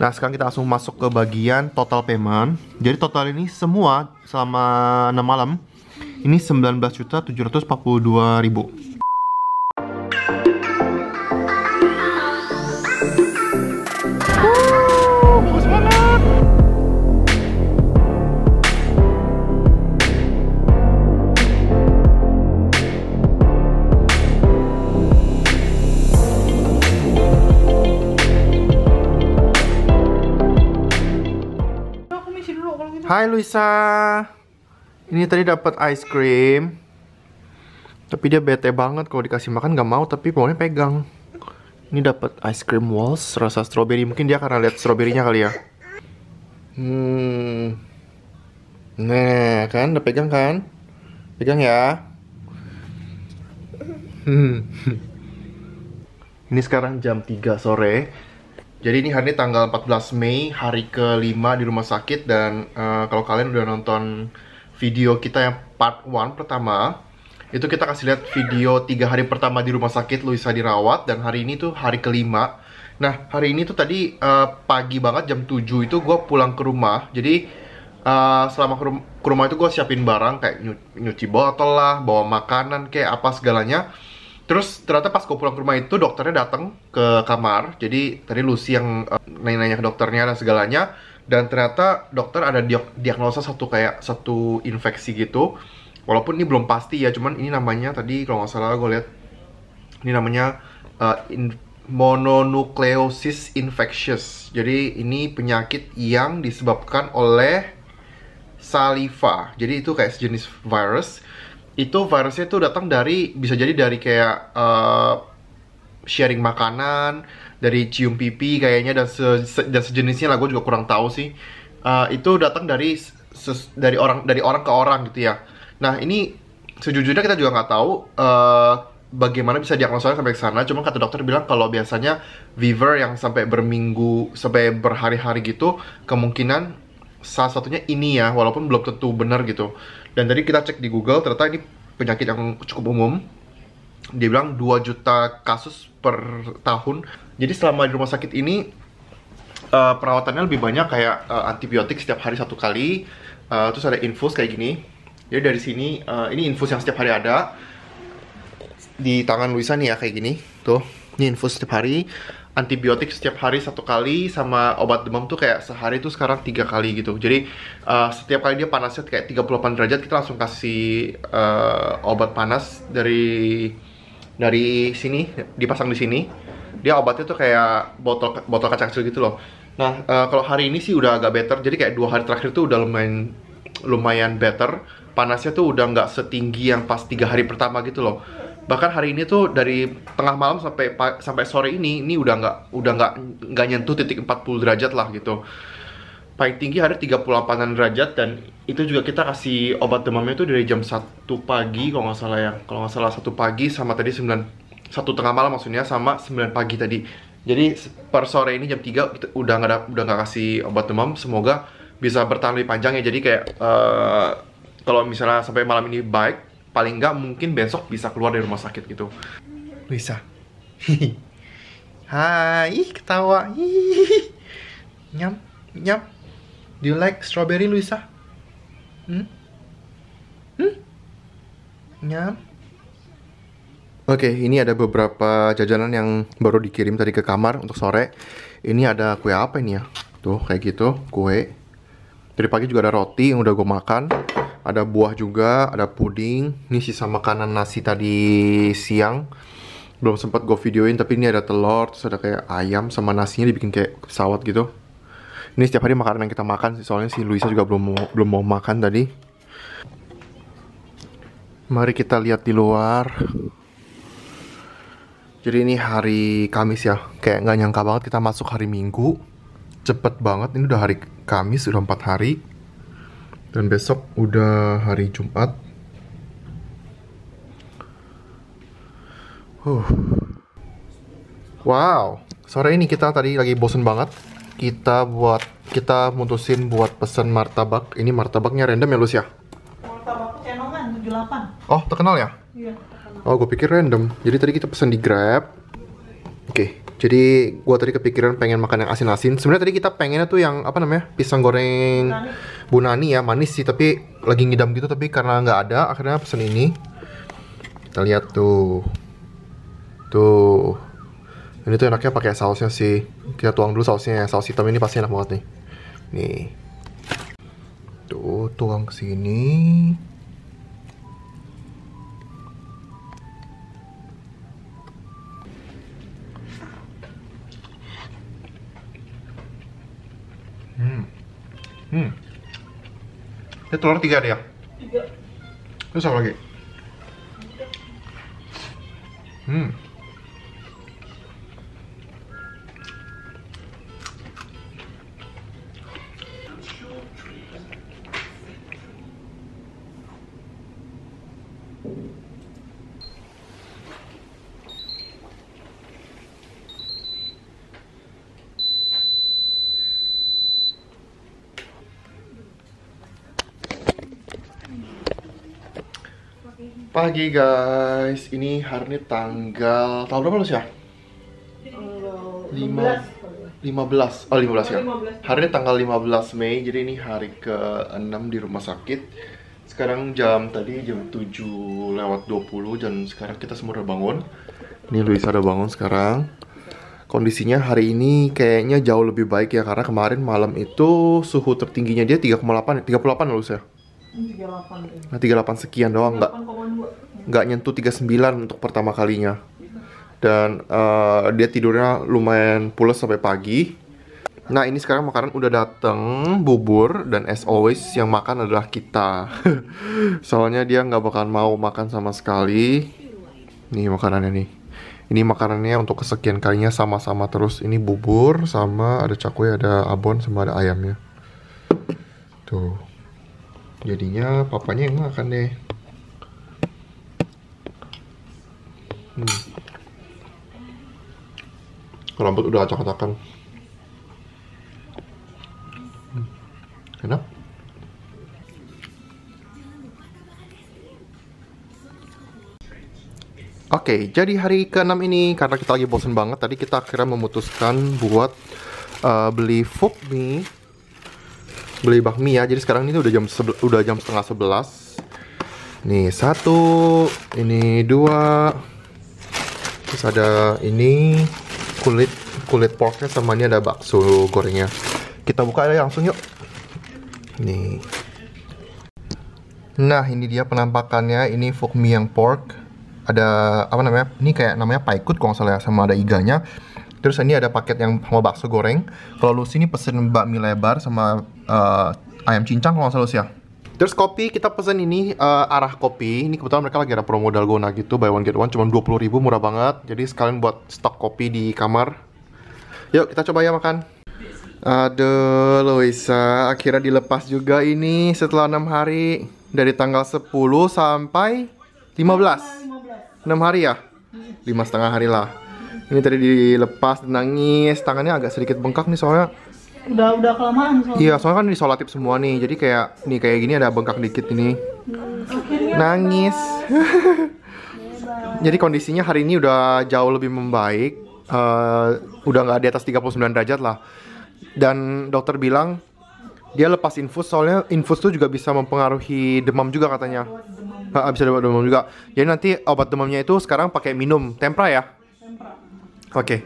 Nah, sekarang kita langsung masuk ke bagian total payment. Jadi total ini semua selama 6 malam ini 19.742.000. Bagus banget. Hai Luisa, ini tadi dapat ice cream, tapi dia bete banget kalau dikasih makan nggak mau, tapi pokoknya pegang. Ini dapat ice cream walls rasa strawberry, mungkin dia karena lihat stroberinya kali ya. Nah kan, udah pegang kan? Pegang ya. Ini sekarang jam 3 sore. Jadi ini hari ini tanggal 14 Mei, hari ke-5 di rumah sakit. Dan kalau kalian udah nonton video kita yang part 1 pertama, itu kita kasih lihat video 3 hari pertama di rumah sakit Luisa dirawat. Dan hari ini tuh hari ke-5. Nah, hari ini tuh tadi pagi banget jam 7 itu gue pulang ke rumah. Jadi selama ke rumah itu gue siapin barang kayak nyuci botol lah, bawa makanan kayak apa segalanya. Terus ternyata pas gue pulang ke rumah itu dokternya datang ke kamar. Jadi tadi Lucy yang nanya-nanya ke dokternya dan segalanya. Dan ternyata dokter ada diagnosa satu infeksi gitu. Walaupun ini belum pasti ya, cuman ini namanya tadi kalau nggak salah gue lihat ini namanya mononucleosis infectious. Jadi ini penyakit yang disebabkan oleh saliva. Jadi itu kayak sejenis virus. Itu virusnya tuh datang dari, bisa jadi dari kayak sharing makanan, dari cium pipi kayaknya, dan sejenisnya lah, gue juga kurang tahu sih. Itu datang dari orang ke orang gitu ya. Nah ini sejujurnya kita juga nggak tahu bagaimana bisa diagnosanya sampai ke sana. Cuma kata dokter bilang kalau biasanya fever yang sampai berminggu, sampai berhari-hari gitu, kemungkinan salah satunya ini ya, walaupun belum tentu benar gitu. Dan tadi kita cek di Google, ternyata ini penyakit yang cukup umum. Dia bilang 2 juta kasus per tahun. Jadi selama di rumah sakit ini perawatannya lebih banyak kayak antibiotik setiap hari 1 kali. Terus ada infus kayak gini. Jadi dari sini, ini infus yang setiap hari ada. Di tangan Luisa nih ya kayak gini. Tuh, ini infus setiap hari. Antibiotik setiap hari 1 kali, sama obat demam tuh kayak sehari tuh sekarang 3 kali gitu. Jadi setiap kali dia panasnya kayak 38 derajat, kita langsung kasih obat panas dari sini, dipasang di sini. Dia obatnya tuh kayak botol kaca kecil gitu loh. Nah kalau hari ini sih udah agak better. Jadi kayak 2 hari terakhir tuh udah lumayan better. Panasnya tuh udah nggak setinggi yang pas 3 hari pertama gitu loh. Bahkan hari ini tuh dari tengah malam sampai sore ini udah nggak nyentuh titik 40 derajat lah gitu. Paling tinggi ada 38 derajat, dan itu juga kita kasih obat demamnya tuh dari jam 1 pagi kalau nggak salah ya. Kalau nggak salah 1 pagi sama tadi 1 tengah malam maksudnya, sama 9 pagi tadi. Jadi per sore ini jam 3 kita udah nggak kasih obat demam. Semoga bisa bertahan lebih panjang ya. Jadi kayak kalau misalnya sampai malam ini baik, paling nggak mungkin besok bisa keluar dari rumah sakit gitu. Luisa. Hai, ketawa. Nyam. Do you like strawberry, Luisa? Nyam. Oke, ini ada beberapa jajanan yang baru dikirim tadi ke kamar untuk sore. Ini ada kue apa ini ya? Tuh, kayak gitu, kue. Dari pagi juga ada roti yang udah gue makan. Ada buah juga, ada puding. Ini sisa makanan nasi tadi siang. Belum sempat gue videoin, tapi ini ada telur, terus ada kayak ayam sama nasinya dibikin kayak pesawat gitu. Ini setiap hari makanan yang kita makan sih, soalnya si Luisa juga belum mau makan tadi. Mari kita lihat di luar. Jadi ini hari Kamis ya. Kayak nggak nyangka banget kita masuk hari Minggu. Cepet banget, ini udah hari Kamis, udah 4 hari. Dan besok udah hari Jumat. Wow, sore ini kita tadi lagi bosen banget. Kita mutusin buat pesen martabak. Ini martabaknya random ya, Lus ya? Martabak Cenongan 78. Oh, terkenal ya? Iya, terkenal. Oh, gue pikir random. Jadi tadi kita pesen di Grab. Oke, Jadi gua tadi kepikiran pengen makan yang asin-asin. Sebenarnya tadi kita pengennya tuh yang apa namanya, pisang goreng Bunani ya, manis sih, tapi lagi ngidam gitu. Tapi karena nggak ada, akhirnya pesen ini. Kita lihat tuh, tuh. Ini tuh enaknya pakai sausnya sih. Kita tuang dulu sausnya. Saus hitam ini pasti enak banget nih. Nih, tuh tuang ke sini. Ini telur 3 deh ya? 3. Terus apa lagi? Pagi guys, ini hari ini tanggal berapa lu sih ya? 15 ya. 15. Hari ini tanggal 15 Mei, jadi ini hari ke-6 di rumah sakit. Sekarang tadi jam 7:20 dan sekarang kita semua udah bangun. Ini Luisa udah bangun sekarang. Kondisinya hari ini kayaknya jauh lebih baik ya, karena kemarin malam itu suhu tertingginya dia 3,8, 38 loh Luisa. 38. Nah, 38 sekian doang, nggak nyentuh 39 untuk pertama kalinya. Dan dia tidurnya lumayan pules sampai pagi. Nah, ini sekarang makanan udah dateng, bubur, dan as always yang makan adalah kita. Soalnya dia nggak bakal mau makan sama sekali. Nih makanannya nih. Ini makanannya untuk kesekian kalinya sama-sama terus. Ini bubur sama ada cakwe, ada abon, sama ada ayamnya. Tuh. Jadinya papanya yang makan deh. Rambut udah acak-acakan. Enak. Oke, jadi hari ke-6 ini karena kita lagi bosen banget, tadi kita akhirnya memutuskan buat beli fuk mie, beli bakmi ya. Jadi sekarang ini udah jam setengah 11. Nih 1, ini 2, terus ada ini kulit porknya, sama ini ada bakso gorengnya. Kita buka aja langsung yuk. Nih. Nah, ini dia penampakannya. Ini fuk mie yang pork. Ada apa namanya? Ini kayak namanya paikut kalau nggak salah ya, sama ada iganya. Terus ini ada paket yang sama bakso goreng. Kalau Lucy ini pesen bakmi lebar sama ayam cincang kalau nggak salah Lucy ya. Terus kopi kita pesen ini arah kopi. Ini kebetulan mereka lagi ada promo dalgona gitu, buy one get one, cuma 20.000, murah banget. Jadi sekalian buat stok kopi di kamar. Yuk kita coba ya makan. Aduh, Luisa akhirnya dilepas juga ini setelah 6 hari. Dari tanggal 10 sampai 15. 6 hari ya? 5,5 hari lah. Ini tadi dilepas, nangis, tangannya agak sedikit bengkak nih soalnya. Udah kelamaan soalnya. Iya, soalnya kan disolatif semua nih. Jadi kayak gini ada bengkak dikit ini. Nangis. Jadi kondisinya hari ini udah jauh lebih membaik. Udah nggak di atas 39 derajat lah. Dan dokter bilang dia lepas infus, soalnya infus tuh juga bisa mempengaruhi demam juga katanya. Bisa demam juga. Jadi nanti obat demamnya itu sekarang pakai minum tempra ya. Oke.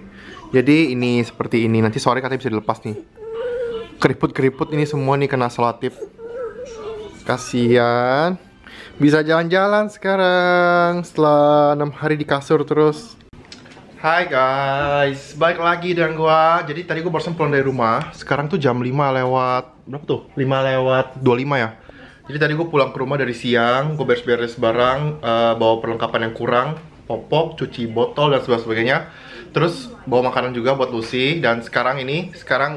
Jadi ini seperti ini. Nanti sore katanya bisa dilepas nih. Keriput-keriput ini semua nih kena selotip. Kasian. Bisa jalan-jalan sekarang setelah 6 hari di kasur terus. Hai guys, balik lagi dengan gua. Jadi tadi gua barusan pulang dari rumah. Sekarang tuh jam 5 lewat berapa tuh? 5:25 ya. Jadi tadi gua pulang ke rumah dari siang. Gua beres-beres barang, bawa perlengkapan yang kurang, popok, cuci botol dan sebagainya. Terus bawa makanan juga buat Lucy. Dan sekarang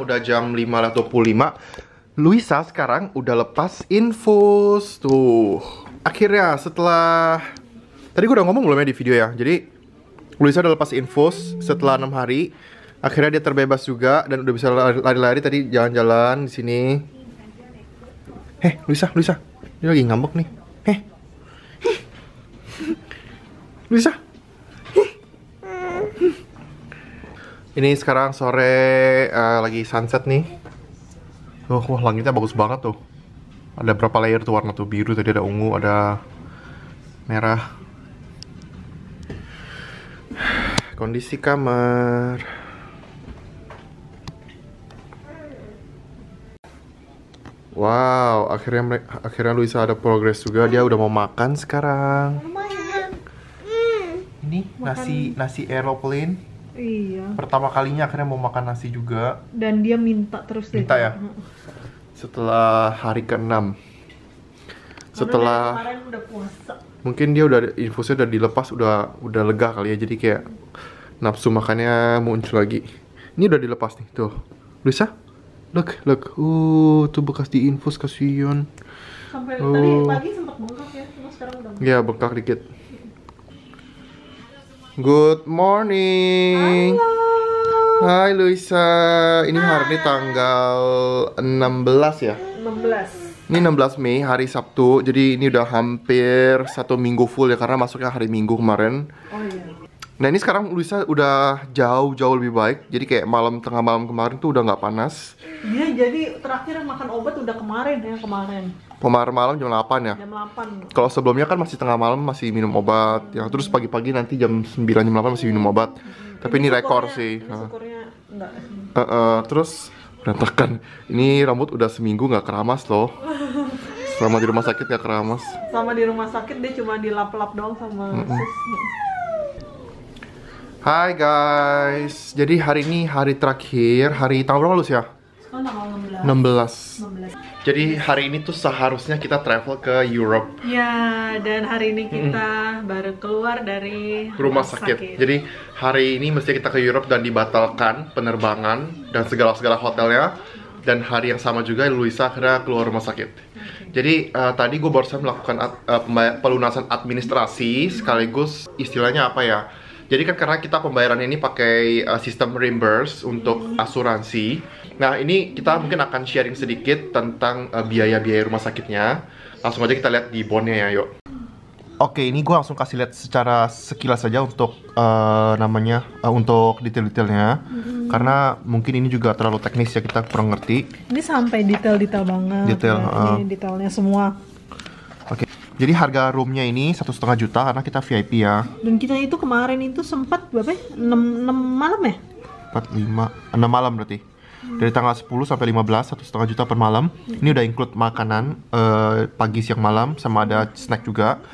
udah jam 5:25. Luisa sekarang udah lepas infus tuh. Akhirnya setelah tadi gua udah ngomong belum ya di video ya. Jadi Luisa udah lepas infus setelah 6 hari. Akhirnya dia terbebas juga dan udah bisa lari-lari tadi, jalan-jalan di sini. Luisa, dia lagi ngambek nih. Luisa. Ini sekarang sore, lagi sunset nih. Wah, langitnya bagus banget tuh. Ada berapa layer tuh warna tuh, biru tadi, ada ungu, ada merah. Kondisi kamar. Wow, akhirnya Luisa ada progres juga. Dia udah mau makan sekarang. Lumayan. Ini nasi aeroplane. Iya. Pertama kalinya akhirnya mau makan nasi juga. Dan dia minta terus deh. Minta ya? Setelah hari ke-6. Setelah kemarin udah puasa. mungkin dia udah infusnya udah dilepas, udah lega kali ya. Jadi kayak nafsu makannya muncul lagi. Ini udah dilepas nih, tuh. Luisa? Look. Tuh bekas diinfus, kasihan. Sampai tadi pagi sempat bengkak ya, cuma sekarang udah. Ya, bengkak dikit. Good morning. Hai Luisa. Ini hari ini tanggal 16 ya? 16. Ini 16 Mei, hari Sabtu. Jadi ini udah hampir 1 minggu full ya, karena masuknya hari Minggu kemarin. Oh iya. Nah ini sekarang Luisa udah jauh lebih baik. Jadi kayak tengah malam kemarin tuh udah nggak panas. Dia jadi terakhir makan obat udah kemarin. Kemarin malam jam 8 ya? Jam 8. Kalau sebelumnya kan masih tengah malam masih minum obat ya. Terus pagi-pagi nanti jam 9, jam 8 masih minum obat. Tapi ini rekor sih. Syukurnya enggak. Terus berantakan. Ini rambut udah seminggu nggak keramas loh. Selama di rumah sakit nggak keramas. Sama di rumah sakit dia cuma dilap-lap doang sama sus. Hai guys. Jadi hari ini hari terakhir, hari tanggal berapa Lus ya? Oh, tanggal 16. 16. Jadi hari ini tuh seharusnya kita travel ke Europe. Ya, dan hari ini kita baru keluar dari Rumah sakit. Jadi hari ini mesti kita ke Europe dan dibatalkan penerbangan dan segala hotelnya. Dan hari yang sama juga Luisa akhirnya keluar rumah sakit. Jadi tadi gue barusan melakukan pelunasan administrasi sekaligus istilahnya apa ya? Jadi kan karena kita pembayaran ini pakai sistem reimburse untuk asuransi. Nah ini kita mungkin akan sharing sedikit tentang biaya-biaya rumah sakitnya. Langsung aja kita lihat di bondnya ya, yuk. Oke, ini gue langsung kasih lihat secara sekilas saja untuk untuk detail-detailnya. Karena mungkin ini juga terlalu teknis ya, kita kurang ngerti. Ini sampai detail-detail banget. Detail, ya. Ini detailnya semua. Oke, jadi harga roomnya ini 1,5 juta karena kita VIP ya. Dan kita itu kemarin itu sempat berapa ya? 6 malam ya? 6 malam berarti. Dari tanggal 10 sampai 15, 1,5 juta per malam. Ini udah include makanan pagi, siang, malam, sama ada snack juga.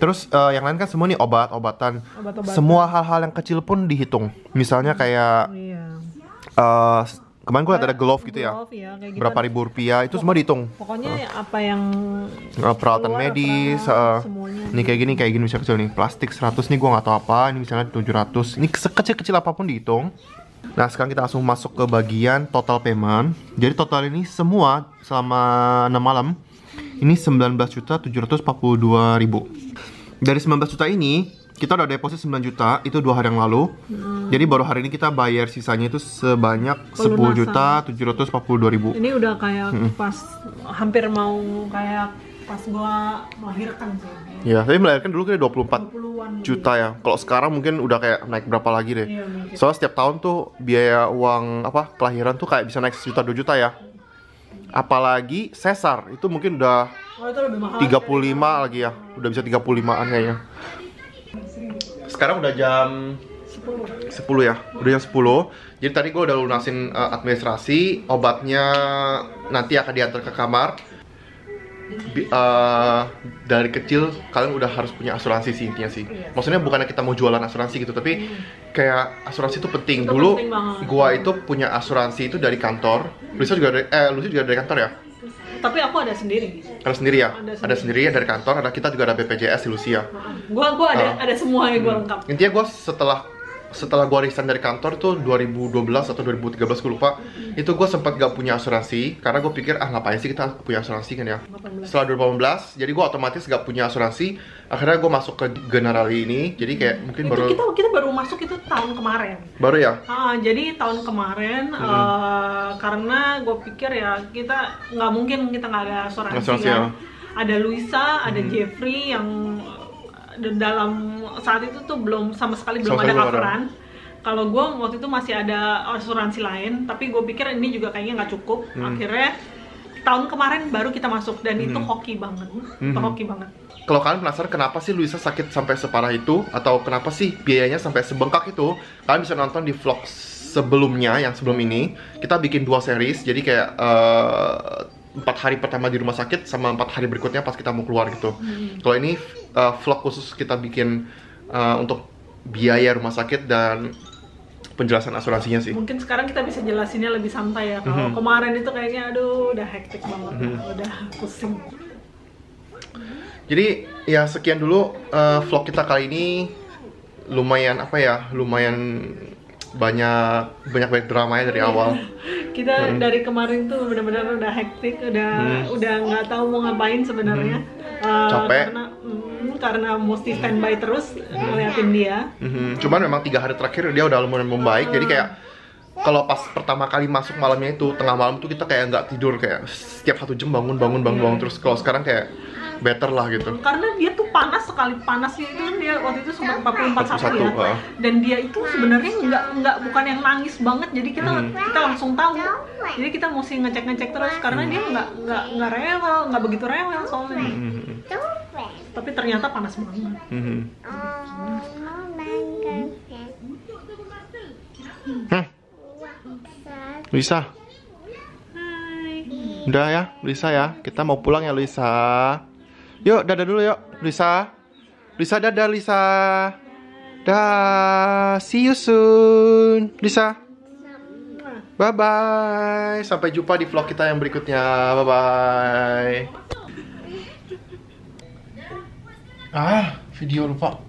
Terus yang lain kan semua nih obat-obatan. Semua hal-hal yang kecil pun dihitung. Misalnya kayak kemarin gue liat ada glove gitu ya. Kayak gitu. Berapa ribu rupiah itu semua dihitung. Pokoknya apa yang peralatan medis, semuanya. Ini kayak gini misalnya kecil nih. Plastik 100 nih gue nggak tahu apa. Ini misalnya 700. Ini sekecil-kecil apapun dihitung. Nah sekarang kita langsung masuk ke bagian total payment. Jadi total ini semua selama 6 malam ini 19.742.000. Dari 19 juta ini kita udah deposit 9 juta itu 2 hari yang lalu. Jadi baru hari ini kita bayar sisanya itu sebanyak 10.742.000. Ini udah kayak pas hampir mau kayak pas gua melahirkan sih. Ya, tapi melahirkan dulu kayak 24 20-an juta ya. Kalau sekarang mungkin udah kayak naik berapa lagi deh. Iya, mungkin. Soalnya setiap tahun tuh biaya uang kelahiran tuh kayak bisa naik 1 juta 2 juta ya. Apalagi sesar itu mungkin udah itu lebih mahal 35 lagi ya. Udah bisa 35-an kayaknya. Sekarang udah jam 10 ya. Udah jam 10. Jadi tadi gue udah lunasin administrasi, obatnya nanti akan diantar ke kamar. Dari kecil kalian udah harus punya asuransi sih intinya sih. Maksudnya bukannya kita mau jualan asuransi gitu, tapi kayak asuransi itu penting. Dulu gua itu punya asuransi itu dari kantor. Luisa juga dari kantor ya? Tapi aku ada sendiri. Ada sendiri ya? Ada sendiri ya dari kantor. Ada kita juga ada BPJS di Lucia. Gua ada semua yang gua lengkap. Intinya gua setelah gue resign dari kantor tuh 2012 atau 2013 gue lupa, itu gue sempat gak punya asuransi karena gue pikir ngapain sih kita punya asuransi kan ya. Setelah 2018 jadi gue otomatis gak punya asuransi, akhirnya gue masuk ke Generali ini. Jadi kayak mungkin kita baru masuk itu tahun kemarin. Baru ya? Jadi tahun kemarin karena gue pikir ya kita nggak mungkin kita nggak ada asuransi ya. Ada Luisa, ada Jeffrey yang dalam saat itu tuh belum sama sekali belum ada coveran. Kalau gue waktu itu masih ada asuransi lain, tapi gue pikir ini juga kayaknya nggak cukup. Akhirnya tahun kemarin baru kita masuk, dan itu hoki banget, itu hoki banget. Kalau kalian penasaran kenapa sih Luisa sakit sampai separah itu, atau kenapa sih biayanya sampai sebengkak itu, kalian bisa nonton di vlog sebelumnya, yang sebelum ini. Kita bikin 2 series, jadi kayak 4 hari pertama di rumah sakit sama 4 hari berikutnya pas kita mau keluar gitu. Kalau ini vlog khusus kita bikin untuk biaya rumah sakit dan penjelasan asuransinya sih. Mungkin sekarang kita bisa jelasinnya lebih santai ya. Kalau kemarin itu kayaknya aduh udah hektik banget, udah pusing. Jadi ya sekian dulu vlog kita kali ini. Lumayan apa ya? Lumayan banyak dramanya dari awal. Kita dari kemarin tuh benar-benar udah hektik, udah nggak tahu mau ngapain sebenarnya. Capek. Karena mesti standby terus ngeliatin dia. Cuman memang 3 hari terakhir dia udah lumayan membaik. Jadi kayak kalau pas pertama kali masuk malamnya itu tengah malam tuh kita kayak nggak tidur, kayak setiap 1 jam bangun terus. Kalau sekarang kayak better lah gitu. Karena dia tuh panas sekali, panasnya itu kan dia waktu itu sempat 44 ya. Dan dia itu sebenarnya nggak bukan yang nangis banget, jadi kita langsung tahu. Jadi kita mesti ngecek terus karena dia nggak rewel, nggak begitu rewel soalnya. Tapi ternyata panas banget. Luisa. Udah ya, Luisa ya. Kita mau pulang ya, Luisa. Yuk, dadah dulu yuk, Luisa. Luisa, dadah, Luisa. Dah, see you soon, Luisa. Bye-bye. Sampai jumpa di vlog kita yang berikutnya. Bye-bye. Video lupa.